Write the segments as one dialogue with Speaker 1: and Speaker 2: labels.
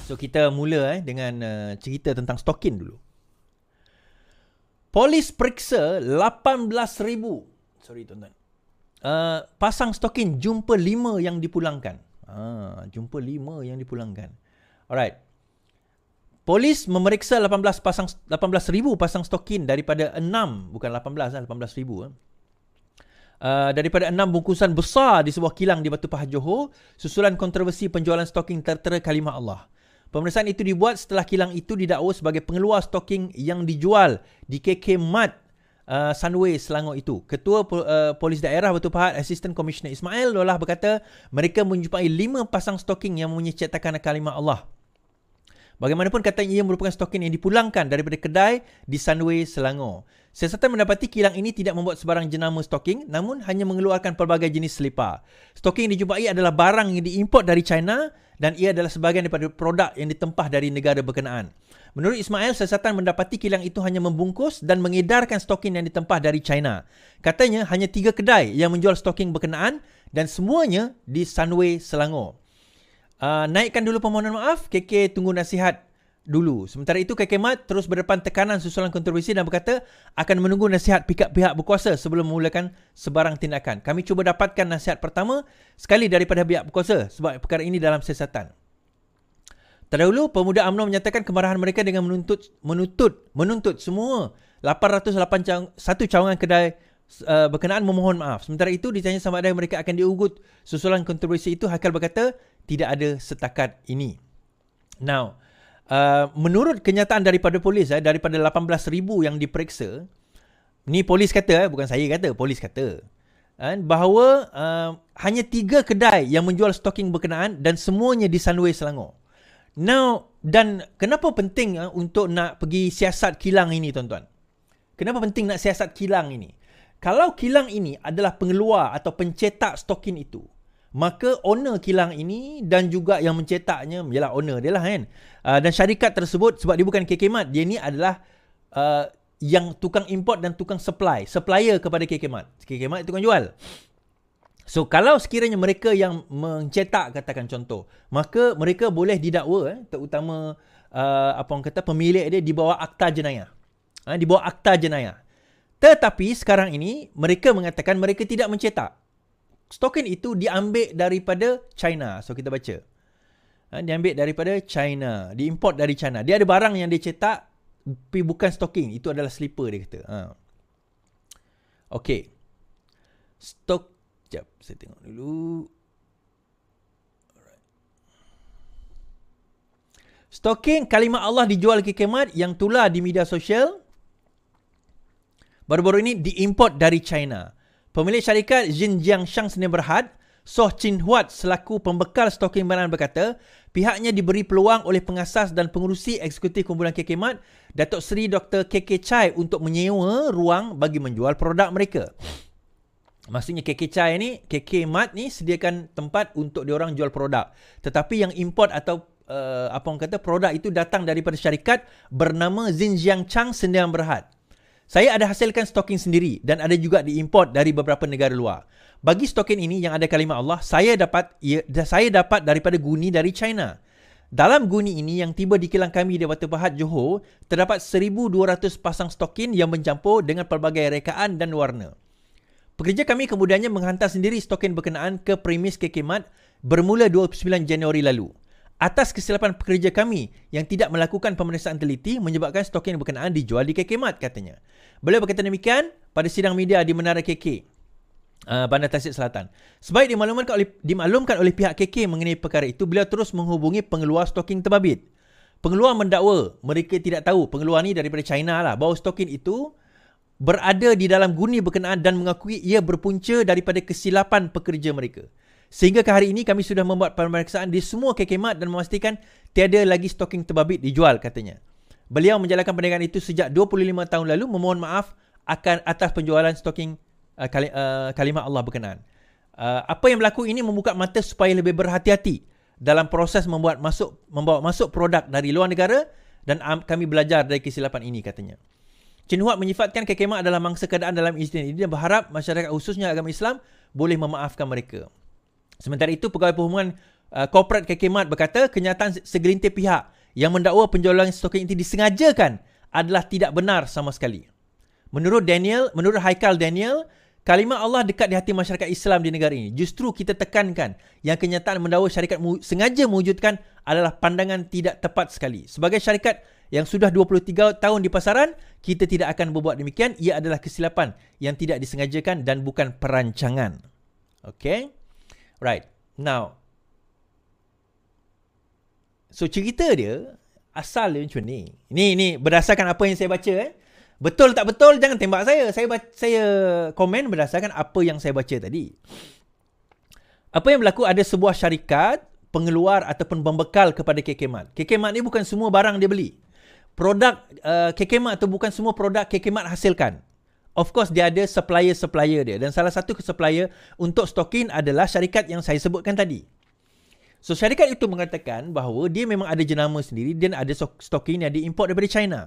Speaker 1: So kita mula dengan cerita tentang stokin dulu. Polis periksa 18,000. Sorry tuan-tuan. Pasang stokin, jumpa 5 yang dipulangkan. Jumpa 5 yang dipulangkan. Alright. Polis memeriksa 18,000 pasang stokin daripada 6, bukan 18,000. Daripada 6 bungkusan besar di sebuah kilang di Batu Pahat, Johor, susulan kontroversi penjualan stoking tertera kalimah Allah. Pemeriksaan itu dibuat setelah kilang itu didakwa sebagai pengeluar stoking yang dijual di KK Mart Sunway Selangor itu. Ketua Polis Daerah Batu Pahat, Assistant Commissioner Ismail Lolah berkata, mereka menjumpai 5 pasang stoking yang mempunyai cetakan kalimah Allah. Bagaimanapun katanya ia merupakan stokin yang dipulangkan daripada kedai di Sunway Selangor. Siasatan mendapati kilang ini tidak membuat sebarang jenama stoking, namun hanya mengeluarkan pelbagai jenis selipar. Stoking yang dijumpai adalah barang yang diimport dari China dan ia adalah sebahagian daripada produk yang ditempah dari negara berkenaan. Menurut Ismail, siasatan mendapati kilang itu hanya membungkus dan mengedarkan stoking yang ditempah dari China. Katanya hanya 3 kedai yang menjual stoking berkenaan dan semuanya di Sunway Selangor. Naikkan dulu permohonan maaf, KK tunggu nasihat dulu. Sementara itu, KK Mat terus berdepan tekanan susulan kontroversi dan berkata akan menunggu nasihat pihak berkuasa sebelum memulakan sebarang tindakan. Kami cuba dapatkan nasihat pertama sekali daripada pihak berkuasa sebab perkara ini dalam siasatan. Terdahulu, pemuda UMNO menyatakan kemarahan mereka dengan menuntut semua 881 cawangan kedai berkenaan memohon maaf. Sementara itu, ditanya sama ada mereka akan diugut susulan kontroversi itu, Haikal berkata tidak ada setakat ini. Now, menurut kenyataan daripada polis, daripada 18,000 yang diperiksa, ni polis kata, bukan saya kata, polis kata, bahawa hanya 3 kedai yang menjual stoking berkenaan dan semuanya di Sunway Selangor. Now, dan kenapa penting untuk nak pergi siasat kilang ini, tuan-tuan? Kenapa penting nak siasat kilang ini? Kalau kilang ini adalah pengeluar atau pencetak stokin itu, maka owner kilang ini dan juga yang mencetaknya, ialah owner dia lah kan. Dan syarikat tersebut, sebab dia bukan KK Mart, dia ni adalah yang tukang import dan tukang supplier kepada KK Mart. KK Mart tukang jual. So, kalau sekiranya mereka yang mencetak, katakan contoh, maka mereka boleh didakwa, terutama apa orang kata, pemilik dia di bawah akta jenayah. Di bawah akta jenayah. Tetapi sekarang ini, mereka mengatakan mereka tidak mencetak. Stokin itu diambil daripada China. So, kita baca. Diambil daripada China. Diimport dari China. Dia ada barang yang dia cetak, tapi bukan stoking. Itu adalah slipper, dia kata. Okey. Sekejap, saya tengok dulu. Alright. Stoking kalimah Allah dijual ke Kemat yang tular di media sosial. Baru-baru ini diimport dari China. Pemilik syarikat Xinjiang Shang Sdn Bhd, Soh Chin Huat selaku pembekal stoking barang berkata, pihaknya diberi peluang oleh pengasas dan pengurusi eksekutif kumpulan KK Mart, Datuk Seri Dr. KK Chai untuk menyewa ruang bagi menjual produk mereka. Maksudnya KK Chai ni, KK Mart ni sediakan tempat untuk diorang jual produk. Tetapi yang import atau apa orang kata, produk itu datang daripada syarikat bernama Xinjiang Shang Sdn Bhd. Saya ada hasilkan stoking sendiri dan ada juga diimport dari beberapa negara luar. Bagi stoking ini yang ada kalimah Allah, saya dapat daripada guni dari China. Dalam guni ini yang tiba di kilang kami di Batu Pahat, Johor, terdapat 1,200 pasang stokin yang mencampur dengan pelbagai rekaan dan warna. Pekerja kami kemudiannya menghantar sendiri stokin berkenaan ke premis KK Mart bermula 29 Januari lalu. Atas kesilapan pekerja kami yang tidak melakukan pemeriksaan teliti menyebabkan stokin berkenaan dijual di KK Mart, katanya. Beliau berkata demikian pada sidang media di Menara KK, Bandar Tasik Selatan. Sebaik dimaklumkan oleh pihak KK mengenai perkara itu, beliau terus menghubungi pengeluar stoking terbabit. Pengeluar mendakwa mereka tidak tahu, pengeluar ni daripada China lah, bahawa stoking itu berada di dalam guni berkenaan dan mengakui ia berpunca daripada kesilapan pekerja mereka. Sehingga ke hari ini kami sudah membuat pemeriksaan di semua KK Mart dan memastikan tiada lagi stoking terbabit dijual, katanya. Beliau menjalankan perniagaan itu sejak 25 tahun lalu, memohon maaf atas penjualan stoking kalimah Allah berkenaan. Apa yang berlaku ini membuka mata supaya lebih berhati-hati dalam proses membawa masuk produk dari luar negara dan kami belajar dari kesilapan ini, katanya. Chin Huat menyifatkan KK Mart adalah mangsa keadaan dalam insiden ini dan berharap masyarakat khususnya agama Islam boleh memaafkan mereka. Sementara itu, Pegawai Perhubungan Korporat KK Mart berkata kenyataan segelintir pihak yang mendakwa penjualan stokin itu disengajakan adalah tidak benar sama sekali. Menurut Haikal Daniel, kalimah Allah dekat di hati masyarakat Islam di negara ini. Justru kita tekankan yang kenyataan mendakwa syarikat sengaja mewujudkan adalah pandangan tidak tepat sekali. Sebagai syarikat yang sudah 23 tahun di pasaran, kita tidak akan berbuat demikian. Ia adalah kesilapan yang tidak disengajakan dan bukan perancangan. Okay? Right. Now, so cerita dia asal dia macam ni. Ini berdasarkan apa yang saya baca. Betul tak betul jangan tembak saya. Saya komen berdasarkan apa yang saya baca tadi. Apa yang berlaku, ada sebuah syarikat pengeluar ataupun pembekal kepada KK Mart. KK Mart ni bukan semua barang dia beli. Produk KK Mart tu bukan semua produk KK Mart hasilkan. Of course dia ada supplier dia, dan salah satu supplier untuk stokin adalah syarikat yang saya sebutkan tadi. So syarikat itu mengatakan bahawa dia memang ada jenama sendiri dan ada stokin yang diimport daripada China.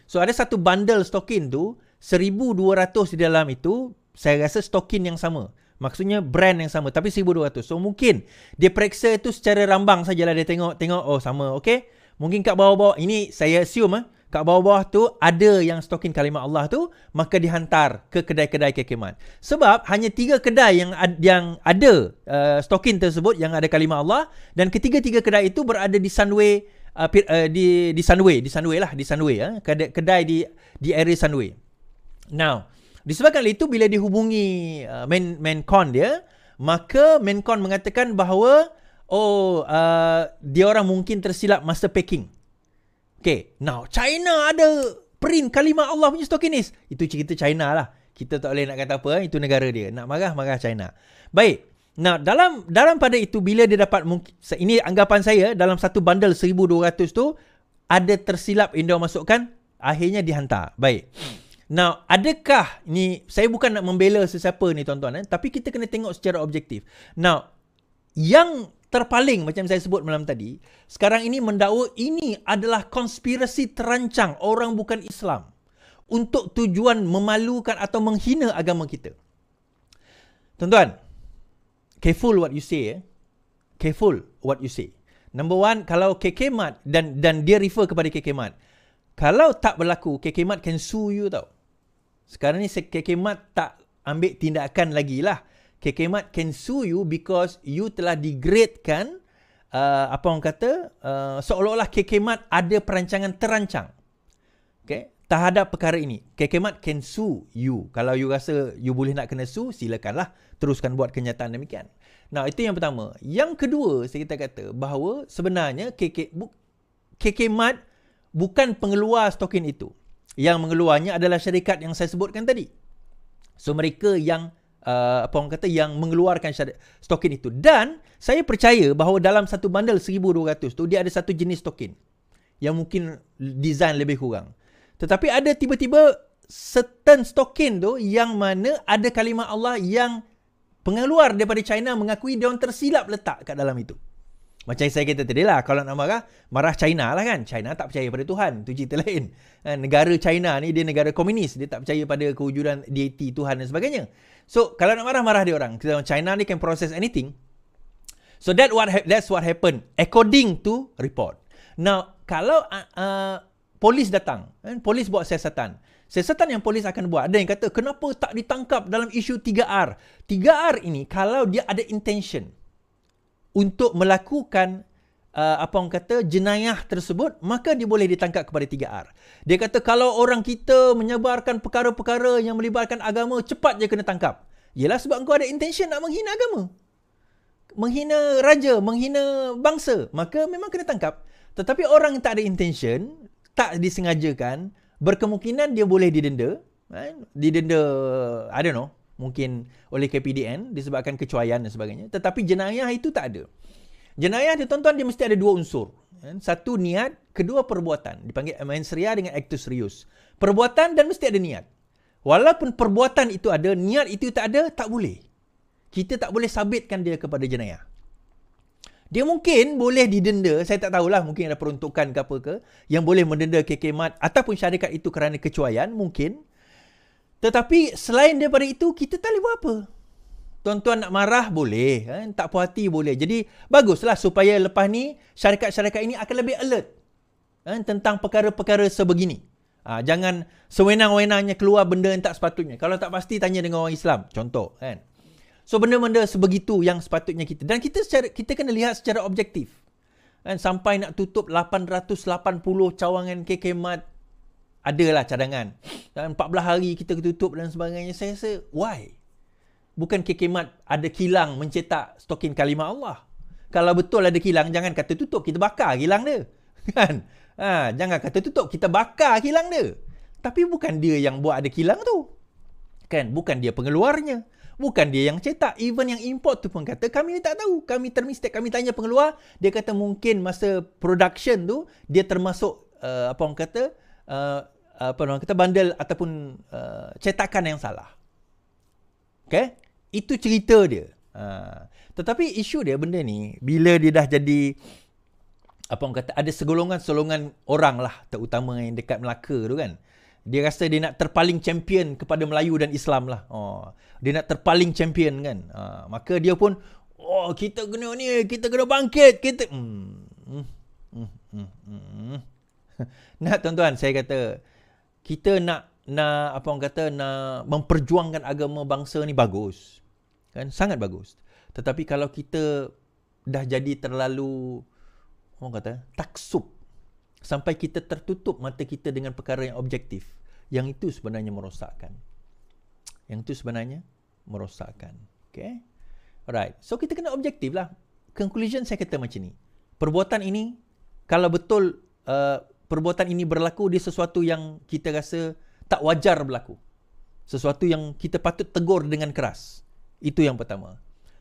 Speaker 1: So ada satu bundle stokin tu 1,200 di dalam itu, saya rasa stokin yang sama. Maksudnya brand yang sama tapi 1,200. So mungkin dia periksa itu secara rambang sajalah, dia tengok oh sama, okey. Mungkin kat bawah-bawah ini saya assume kat bawah-bawah tu ada yang stokin kalimah Allah tu, maka dihantar ke kedai-kedai KK Mart. Sebab hanya 3 kedai yang ada stokin tersebut yang ada kalimah Allah, dan ketiga-tiga kedai itu berada di Sunway, di Sunway, kedai di area Sunway. Now, disebabkan itu bila dihubungi Mencon dia, maka Mencon mengatakan bahawa dia orang mungkin tersilap masa packing. Okay, now China ada print kalimah Allah punya stokinis. Itu cerita China lah. Kita tak boleh nak kata apa, itu negara dia. Nak marah China. Baik. Nah, dalam pada itu bila dia dapat, ini anggapan saya, dalam satu bundle 1,200 tu ada tersilap yang dia masukkan, akhirnya dihantar. Baik. Now, adakah ni, saya bukan nak membela sesiapa ni tuan-tuan, tapi kita kena tengok secara objektif. Now, yang terpaling macam saya sebut malam tadi, sekarang ini mendakwa ini adalah konspirasi terancang orang bukan Islam untuk tujuan memalukan atau menghina agama kita. Tuan-tuan, careful what you say. Careful what you say. Number one, kalau KK Mart dan dia refer kepada KK Mart, kalau tak berlaku, KK Mart can sue you tau. Sekarang ni KK Mart tak ambil tindakan lagi lah. KK Mart can sue you because you telah degradekan seolah-olah KK Mart ada perancangan terancang, okay, terhadap perkara ini. KK Mart can sue you. Kalau you rasa you boleh nak kena sue, silakanlah teruskan buat kenyataan demikian. Nah, itu yang pertama. Yang kedua, saya kata bahawa sebenarnya KK Mart bukan pengeluar stokin itu. Yang mengeluarnya adalah syarikat yang saya sebutkan tadi. So mereka yang yang mengeluarkan stokin itu. Dan saya percaya bahawa dalam satu bundle 1,200 tu dia ada satu jenis stokin yang mungkin design lebih kurang. Tetapi ada tiba-tiba certain stokin tu yang mana ada kalimah Allah yang pengeluar daripada China mengakui dia orang tersilap letak kat dalam itu. Macam saya kata tadi lah, kalau nak marah China lah kan. China tak percaya pada Tuhan, tu cerita lain. Negara China ni dia negara komunis, dia tak percaya pada kewujudan deity Tuhan dan sebagainya. So kalau nak marah dia orang. China ni can process anything. So that's what happened according to report. Now kalau polis datang, polis buat siasatan. Siasatan yang polis akan buat, ada yang kata kenapa tak ditangkap dalam isu 3R. 3R ini kalau dia ada intention untuk melakukan jenayah tersebut, maka dia boleh ditangkap kepada 3R. Dia kata kalau orang kita menyebarkan perkara-perkara yang melibatkan agama, cepat je kena tangkap. Yelah sebab kau ada intention nak menghina agama, menghina raja, menghina bangsa, maka memang kena tangkap. Tetapi orang yang tak ada intention, tak disengajakan, berkemungkinan dia boleh didenda. Didenda, I don't know, mungkin oleh KPDN disebabkan kecuaian dan sebagainya. Tetapi jenayah itu tak ada. Jenayah dia tuan-tuan, dia mesti ada dua unsur. Satu niat, kedua perbuatan. Dipanggil mens rea dengan actus reus. Perbuatan dan mesti ada niat. Walaupun perbuatan itu ada, niat itu tak ada, tak boleh. Kita tak boleh sabitkan dia kepada jenayah. Dia mungkin boleh didenda, saya tak tahulah, mungkin ada peruntukan ke apa ke, yang boleh mendenda KK Mart ataupun syarikat itu kerana kecuaian, mungkin. Tetapi selain daripada itu, kita tak boleh buat apa. Tuan-tuan nak marah boleh, kan? Tak puas hati boleh. Jadi baguslah supaya lepas ni syarikat-syarikat ini akan lebih alert, kan? Tentang perkara-perkara sebegini. Jangan sewenang-wenangnya keluar benda yang tak sepatutnya. Kalau tak pasti tanya dengan orang Islam, contoh, kan? So benda-benda sebegitu yang sepatutnya kita, dan kita kena lihat secara objektif. Kan? Sampai nak tutup 880 cawangan KK Mart, adalah cadangan. Dan 14 hari kita tutup dan sebagainya. Saya rasa, why? Bukan KK Mart ada kilang mencetak stokin kalimah Allah. Kalau betul ada kilang, jangan kata tutup, kita bakar kilang dia. Kan? Jangan kata tutup, kita bakar kilang dia. Tapi bukan dia yang buat ada kilang tu. Kan? Bukan dia pengeluarnya. Bukan dia yang cetak. Even yang import tu pun kata, kami tak tahu. Kami termistake. Kami tanya pengeluar, dia kata mungkin masa production tu, dia termasuk, bandel ataupun cetakan yang salah. Okay? Itu cerita dia. Tetapi isu dia benda ni, bila dia dah jadi, ada segolongan-segolongan orang lah, terutama yang dekat Melaka tu kan. Dia rasa dia nak terpaling champion kepada Melayu dan Islam lah. Dia nak terpaling champion kan. Maka dia pun, kita kena ni, kita kena bangkit. Kita... Nah tuan-tuan, saya kata, kita nak memperjuangkan agama bangsa ni bagus. Kan? Sangat bagus. Tetapi kalau kita dah jadi terlalu taksub, sampai kita tertutup mata kita dengan perkara yang objektif, yang itu sebenarnya merosakkan. Okay? Alright. So kita kena objektif lah. Conclusion saya kata macam ni. Perbuatan ini, kalau betul perbuatan ini berlaku, dia sesuatu yang kita rasa tak wajar berlaku. Sesuatu yang kita patut tegur dengan keras. Itu yang pertama.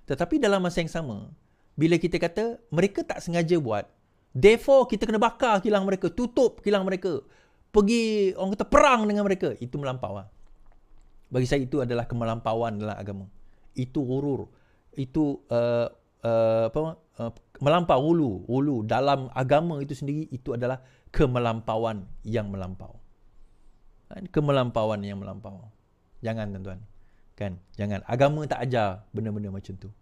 Speaker 1: Tetapi dalam masa yang sama, bila kita kata mereka tak sengaja buat, therefore kita kena bakar kilang mereka, tutup kilang mereka, pergi perang dengan mereka, itu melampau. Bagi saya itu adalah kemelampauan dalam agama. Itu ghurur. Itu melampau, hulu dalam agama itu sendiri, itu adalah kemelampauan yang melampau. Kemelampauan yang melampau. Jangan tuan-tuan. Kan? Jangan. Agama tak ajar benda-benda macam tu.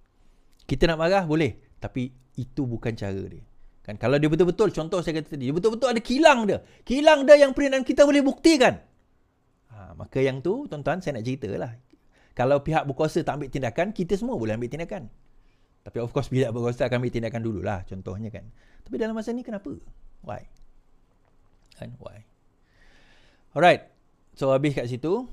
Speaker 1: Kita nak marah boleh, tapi itu bukan cara dia. Kan? Kalau dia betul-betul, contoh saya kata tadi, dia betul-betul ada kilang dia. Kilang dia yang dan kita boleh buktikan. Maka yang tu, tuan-tuan, saya nak cerita lah. Kalau pihak berkuasa tak ambil tindakan, kita semua boleh ambil tindakan. Tapi of course, pihak berkuasa akan ambil tindakan dululah, contohnya kan. Tapi dalam masa ni, kenapa? Why? Kan? Why? Alright. So, habis kat situ.